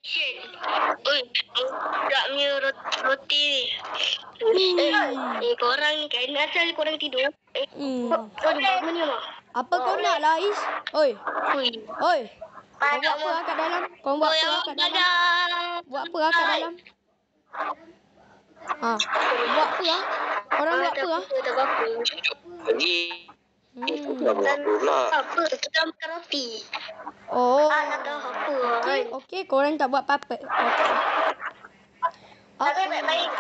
Shit. Oi, budak punya roti ni. Korang ni kan asal korang tidur. Kau ada bangun ni, Mak? Apa kau nak lah, Is? Oi. Oi. Oi. Kau buat apa lah kat dalam? Kau buat apa lah kat dalam? Buat apa lah kat dalam? Ha. Buat apa lah? Korang buat apa lah? Tak apa-apa. Lagi. Apa? Kita makan roti. Oh. Tak tahu apa kan. Okey, korang tak buat apa-apa. Okey. Tapi baik-baik.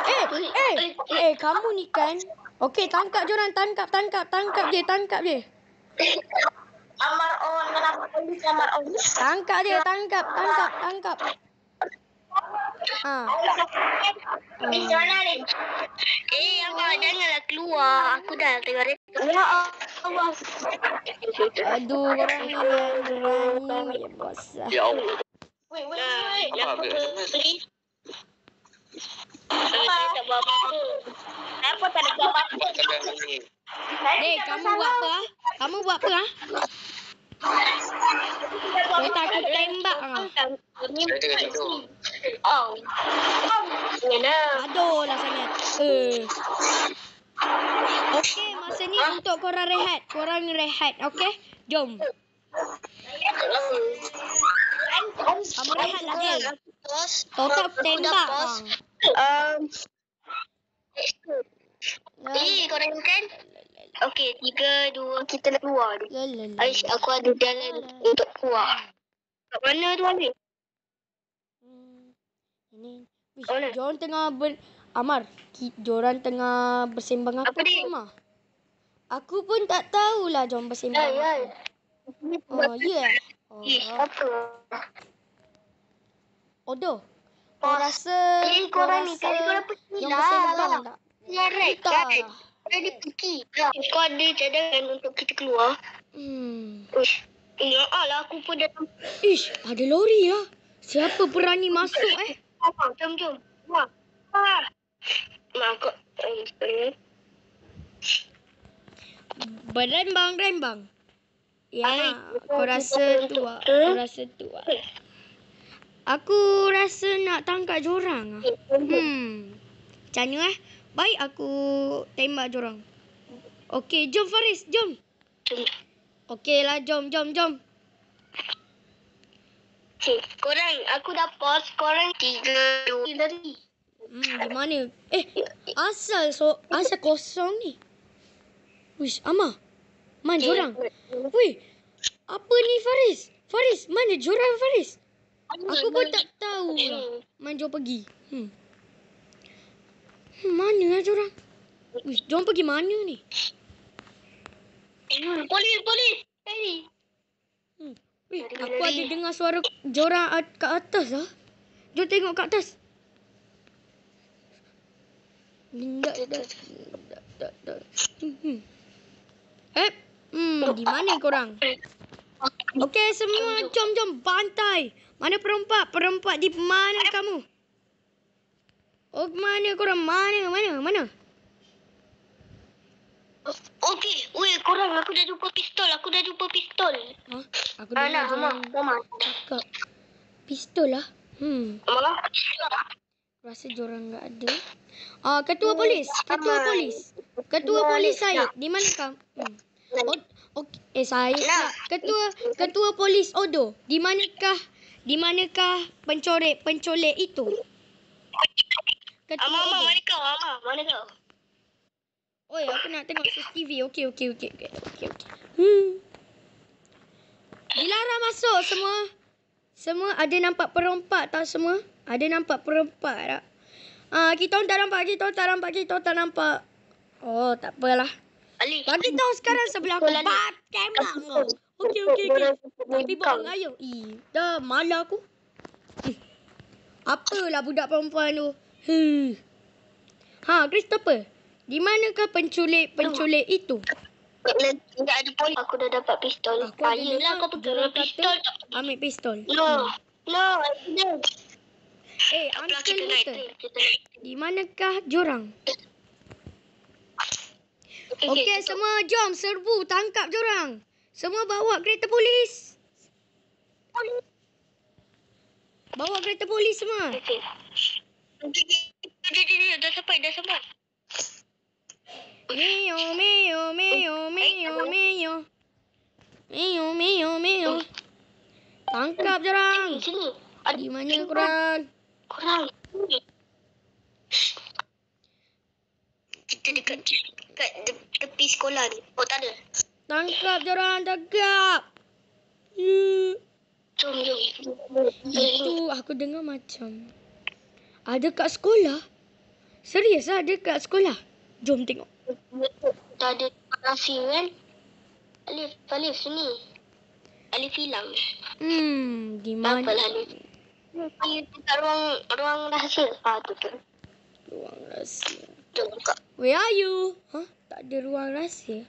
Kamu ni kan. Okey, tangkap je orang. Tangkap je. Amar on, kenapa polis Amar on? Tangkap dia, tangkap. Ha. Di sana ni. Abang janganlah keluar. Aku dah tengah rekod. Ya Allah. Aduh, korang ni berani ya bos. Ya Allah. Wait. Apa Beri. Saya tak buat apa-apa. Apa tak ada buat apa-apa? Kamu buat apa ah? Kamu buat apa ah? Saya takut tembak ah. Saya tengah tidur. Oh. Aduh lah sangat. Okey, masa ni untuk korang rehat. Okey? Jom. Kamu rehat lah kan? Total tembak bang. Korang kan? Okey, 3, 2, kita nak keluar dulu. Aish, aku ada jalan untuk keluar. Kat mana tu Amir? Ini. Diorang tengah Amar, diorang tengah bersembang apa ni? Amar? Aku pun tak tahulah diorang bersembang apa. Oh, ya. Apa? Odo. Kau rasa korang ni tadi korang pergi yang bersembang tak? Larek kan? Tadi pergi. Kau ada cadangan untuk kita keluar? Uish. Lah aku pun datang. Ish, ada lori lah. Siapa berani masuk Jom. Wah. Mak kau. Berembang. Ya, kau rasa tu ah. Aku rasa nak tangkap jorang. Macam mana Baik aku tembak jorang. Okey, jom Faris, jom. Okey lah, jom. Korang, aku dah pause. Korang 3, 2 lari. Di mana? Asal kosong ni. Wish, Amar. Mana jorang? Weh, apa ni Faris, mana jorang Faris? Aku pun tak tahu lah. Mana jom pergi. Mana lah jorang? Wish, jom pergi mana ni? Polis. Hey. Weh, aku ada dengar suara jorang kat atas lah. Jom tengok kat atas. Di mana korang? Okey, semua jom bantai. Mana perempat di mana kamu? Oh, mana korang? Mana? Okey, weh korang, aku dah jumpa pistol. Ha? Aku dah cakap pistol lah. Rasa jorang tak ada. Ketua polis Syed, di mana kamu? Okey, saya Ketua polis Odo, di manakah pencolek itu? Ketua Odo. Mana kau? Oi, aku nak tengok CCTV. Okey. Dilarang masuk semua. Semua ada nampak perompak tak semua? Ada nampak perompak tak? Kita tak nampak. Oh, tak apalah. Ali. Bagi tahu sekarang sebelah aku. Tembak kau. Okey. Tapi bohong ayo. Dah malah aku. Apalah budak perempuan tu. Christopher. Di manakah penculik itu? Tak ada polis. Aku dah dapat pistol. Aku ada Yelah, kau pegang pistol. Ambil pistol. No, no. Uncle Luther. Di manakah jorang? Okey, semua jom serbu tangkap jorang. Semua bawa kereta polis. Bawa kereta polis semua. Okey. Dah sampai. Meo, meo, meo, meo, meo. Meo, meo, meo. Tangkap jorang. Sini. Di mana korang? Korang. Kita dekat tepi sekolah ni. Oh, tak ada. Tangkap jorang, tangkap. Jom. Itu aku dengar macam ada kat sekolah. Serius lah, ada kat sekolah. Jom tengok. Tak ada rahsia kan? Alif sini. Alif hilang. Di Tak mana? apalah Alif. Saya dekat ruang rahsia. Tu. Ruang rahsia. Jom buka. Where are you? Tak ada ruang rahsia.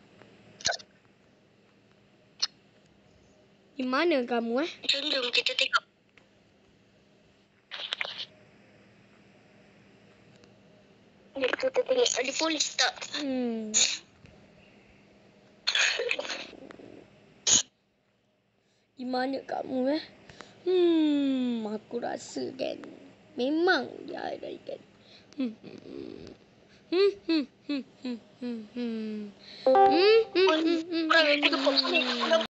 Di mana kamu Jom kita tengok. Kita tengok ada polis tak? Di mana kamu aku rasa kan memang dia ada kan. Orang